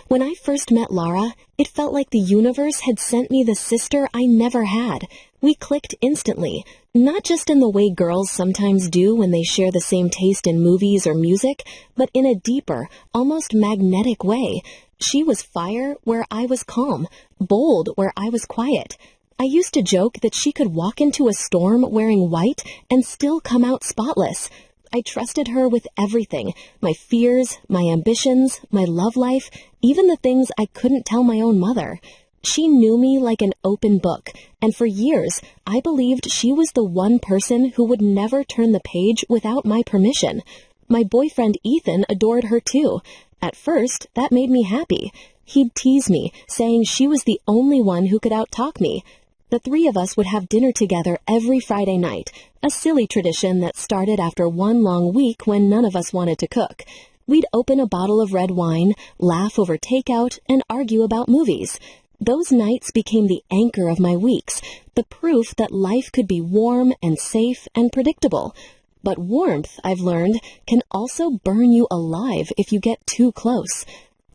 When I first met Lara, it felt like the universe had sent me the sister I never had. We clicked instantly, not just in the way girls sometimes do when they share the same taste in movies or music, but in a deeper, almost magnetic way. She was fire where I was calm, bold where I was quiet. I used to joke that she could walk into a storm wearing white and still come out spotless. I trusted her with everything, my fears, my ambitions, my love life, even the things I couldn't tell my own mother. She knew me like an open book, and for years, I believed she was the one person who would never turn the page without my permission. My boyfriend Ethan adored her too. At first, that made me happy. He'd tease me, saying she was the only one who could out-talk me. The three of us would have dinner together every Friday night, a silly tradition that started after one long week when none of us wanted to cook. We'd open a bottle of red wine, laugh over takeout, and argue about movies. Those nights became the anchor of my weeks, the proof that life could be warm and safe and predictable. But warmth, I've learned, can also burn you alive if you get too close.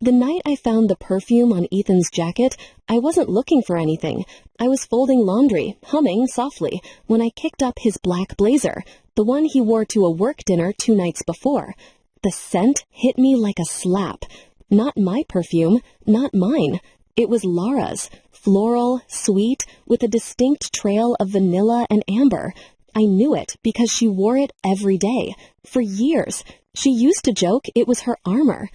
The night I found the perfume on Ethan's jacket, I wasn't looking for anything. I was folding laundry, humming softly, when I kicked up his black blazer, the one he wore to a work dinner 2 nights before. The scent hit me like a slap. Not my perfume, not mine. It was Lara's, floral, sweet, with a distinct trail of vanilla and amber. I knew it because she wore it every day, for years. She used to joke it was her armor.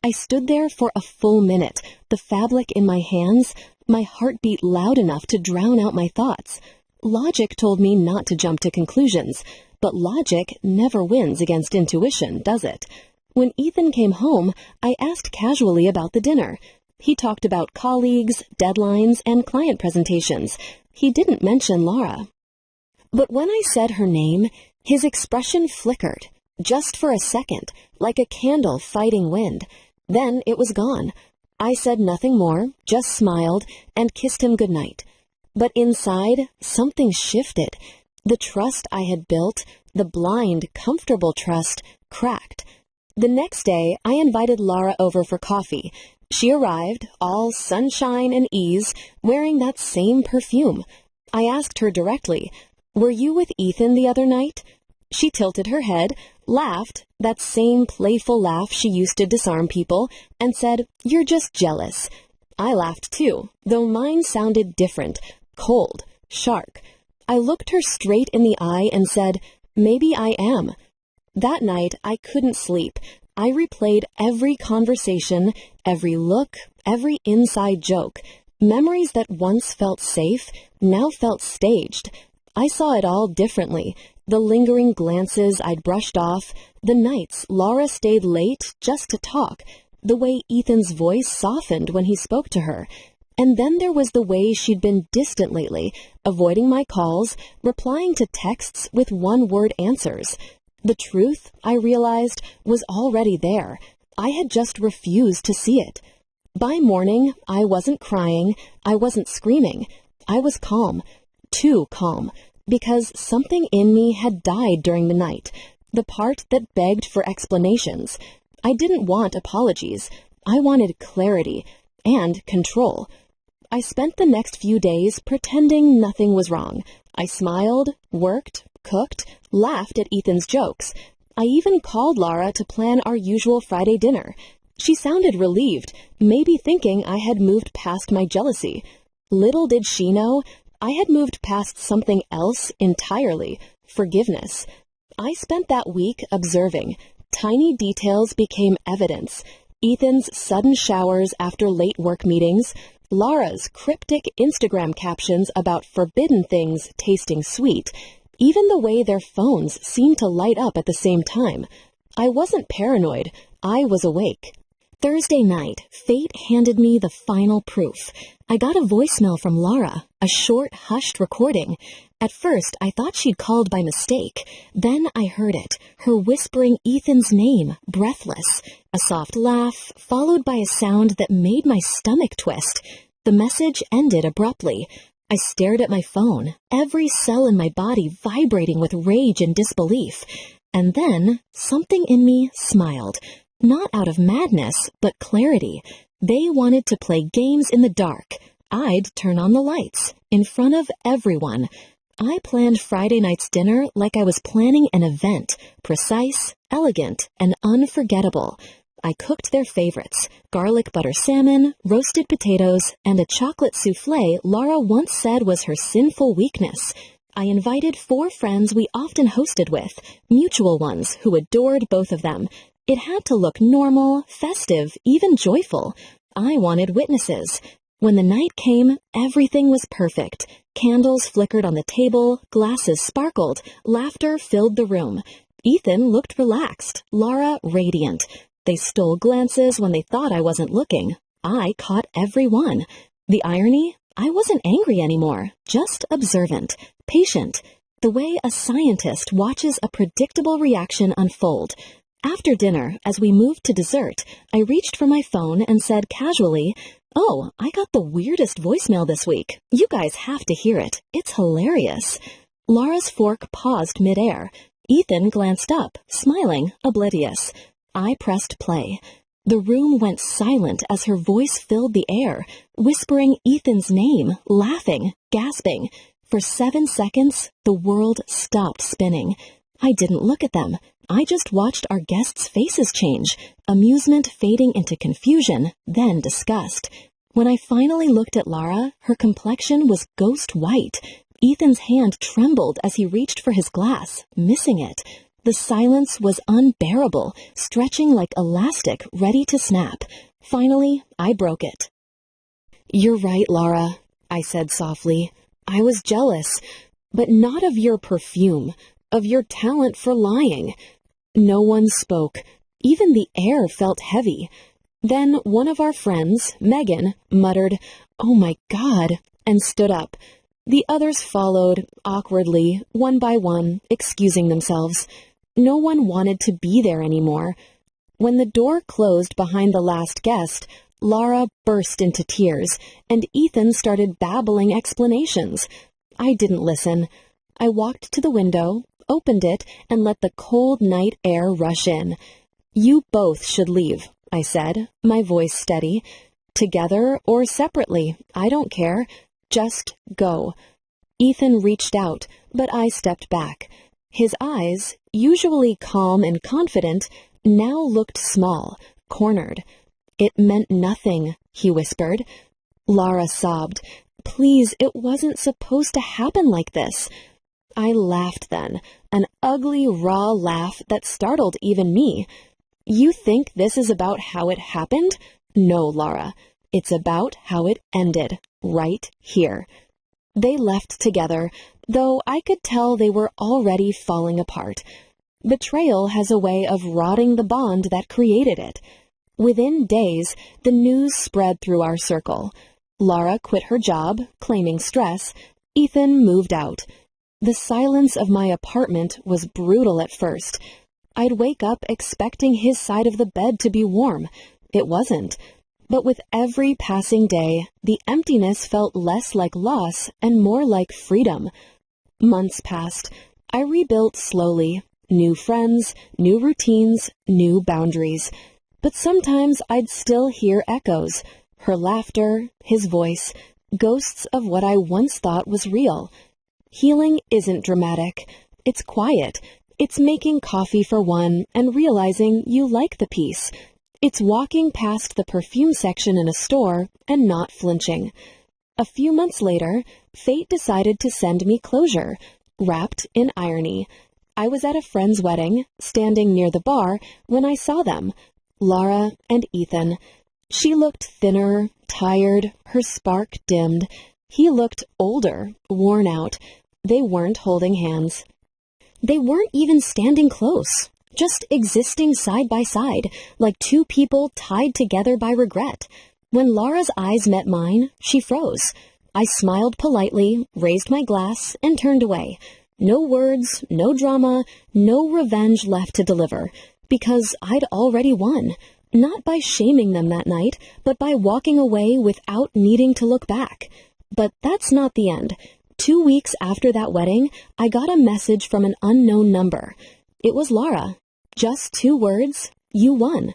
I stood there for a full minute, the fabric in my hands, my heartbeat loud enough to drown out my thoughts. Logic told me not to jump to conclusions, but logic never wins against intuition, does it? When Ethan came home, I asked casually about the dinner. He talked about colleagues, deadlines, and client presentations. He didn't mention Lara. But when I said her name, his expression flickered, just for a second, like a candle fighting wind. Then it was gone. I said nothing more, just smiled, and kissed him goodnight. But inside, something shifted. The trust I had built, the blind, comfortable trust, cracked. The next day, I invited Lara over for coffee. She arrived, all sunshine and ease, wearing that same perfume. I asked her directly, "Were you with Ethan the other night?" She tilted her head, laughed, that same playful laugh she used to disarm people, and said, "You're just jealous." I laughed too, though mine sounded different, cold, sharp. I looked her straight in the eye and said, "Maybe I am." That night, I couldn't sleep. I replayed every conversation, every look, every inside joke. Memories that once felt safe now felt staged. I saw it all differently. The lingering glances I'd brushed off, the nights Lara stayed late just to talk, the way Ethan's voice softened when he spoke to her. And then there was the way she'd been distant lately, avoiding my calls, replying to texts with one-word answers. The truth, I realized, was already there. I had just refused to see it. By morning, I wasn't crying, I wasn't screaming. I was calm, too calm, because something in me had died during the night, the part that begged for explanations. I didn't want apologies. I wanted clarity and control. I spent the next few days pretending nothing was wrong. I smiled, worked, cooked, laughed at Ethan's jokes. I even called Lara to plan our usual Friday dinner. She sounded relieved, maybe thinking I had moved past my jealousy. Little did she know, I had moved past something else entirely, forgiveness. I spent that week observing. Tiny details became evidence. Ethan's sudden showers after late work meetings, Lara's cryptic Instagram captions about forbidden things tasting sweet, even the way their phones seemed to light up at the same time. I wasn't paranoid. I was awake. Thursday night, fate handed me the final proof. I got a voicemail from Lara, a short, hushed recording. At first, I thought she'd called by mistake. Then I heard it, her whispering Ethan's name, breathless. A soft laugh, followed by a sound that made my stomach twist. The message ended abruptly. I stared at my phone, every cell in my body vibrating with rage and disbelief. And then, something in me smiled. Not out of madness, but clarity. They wanted to play games in the dark. I'd turn on the lights, in front of everyone. I planned Friday night's dinner like I was planning an event, precise, elegant, and unforgettable. I cooked their favorites, garlic butter salmon, roasted potatoes, and a chocolate soufflé Laura once said was her sinful weakness. I invited 4 friends we often hosted with, mutual ones who adored both of them. It had to look normal, festive, even joyful. I wanted witnesses. When the night came, everything was perfect. Candles flickered on the table, glasses sparkled, laughter filled the room. Ethan looked relaxed, Laura radiant. They stole glances when they thought I wasn't looking. I caught every one. The irony? I wasn't angry anymore, just observant, patient, the way a scientist watches a predictable reaction unfold. After dinner, as we moved to dessert, I reached for my phone and said casually, "Oh, I got the weirdest voicemail this week. You guys have to hear it. It's hilarious." Laura's fork paused midair. Ethan glanced up, smiling, oblivious. I pressed play. The room went silent as her voice filled the air, whispering Ethan's name, laughing, gasping. For 7 seconds, the world stopped spinning. I didn't look at them. I just watched our guests' faces change, amusement fading into confusion, then disgust. When I finally looked at Laura, her complexion was ghost white. Ethan's hand trembled as he reached for his glass, missing it. The silence was unbearable, stretching like elastic, ready to snap. Finally, I broke it. "You're right, Laura," I said softly. "I was jealous, but not of your perfume, of your talent for lying." No one spoke. Even the air felt heavy. Then one of our friends, Megan, muttered, "Oh my God," and stood up. The others followed, awkwardly, one by one, excusing themselves. No one wanted to be there anymore. When the door closed behind the last guest, Laura burst into tears, and Ethan started babbling explanations. I didn't listen. I walked to the window, opened it, and let the cold night air rush in. "You both should leave," I said, my voice steady. "Together or separately, I don't care. Just go." Ethan reached out, but I stepped back. His eyes, usually calm and confident, now looked small, cornered. "It meant nothing," he whispered. Laura sobbed. "Please, it wasn't supposed to happen like this." I laughed then, an ugly, raw laugh that startled even me. "You think this is about how it happened? No, Laura. It's about how it ended, right here." They left together, though I could tell they were already falling apart. Betrayal has a way of rotting the bond that created it. Within days, the news spread through our circle. Laura quit her job, claiming stress. Ethan moved out. The silence of my apartment was brutal at first. I'd wake up expecting his side of the bed to be warm. It wasn't. But with every passing day, the emptiness felt less like loss and more like freedom. Months passed. I rebuilt slowly. New friends, new routines, new boundaries. But sometimes I'd still hear echoes. Her laughter, his voice, ghosts of what I once thought was real. Healing isn't dramatic. It's quiet. It's making coffee for one and realizing you like the piece. It's walking past the perfume section in a store and not flinching. A few months later, fate decided to send me closure, wrapped in irony. I was at a friend's wedding, standing near the bar, when I saw them, Laura and Ethan. She looked thinner, tired, her spark dimmed. He looked older, worn out. They weren't holding hands. They weren't even standing close, just existing side by side, like two people tied together by regret. When Laura's eyes met mine, she froze. I smiled politely, raised my glass, and turned away. No words, no drama, no revenge left to deliver, because I'd already won. Not by shaming them that night, but by walking away without needing to look back. But that's not the end. 2 weeks after that wedding, I got a message from an unknown number. It was Laura. Just 2 words, "You won."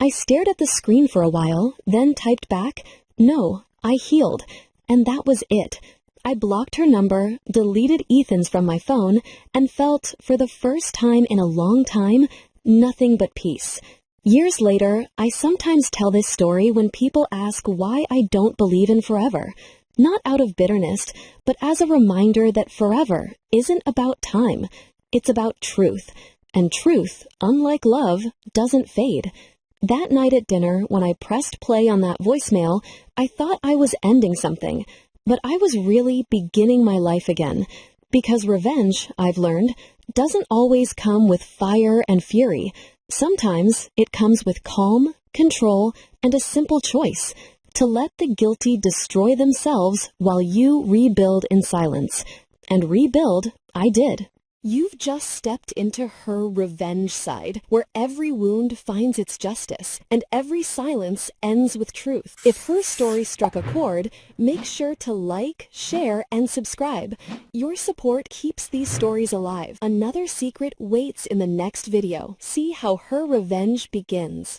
I stared at the screen for a while, then typed back, "No, I healed." And that was it. I blocked her number, deleted Ethan's from my phone, and felt, for the first time in a long time, nothing but peace. Years later, I sometimes tell this story when people ask why I don't believe in forever. Not out of bitterness, but as a reminder that forever isn't about time. It's about truth. And truth, unlike love, doesn't fade. That night at dinner, when I pressed play on that voicemail, I thought I was ending something. But I was really beginning my life again. Because revenge, I've learned, doesn't always come with fire and fury. Sometimes it comes with calm, control, and a simple choice. To let the guilty destroy themselves while you rebuild in silence. And rebuild, I did. You've just stepped into her revenge side, where every wound finds its justice, and every silence ends with truth. If her story struck a chord, make sure to like, share, and subscribe. Your support keeps these stories alive. Another secret waits in the next video. See how her revenge begins.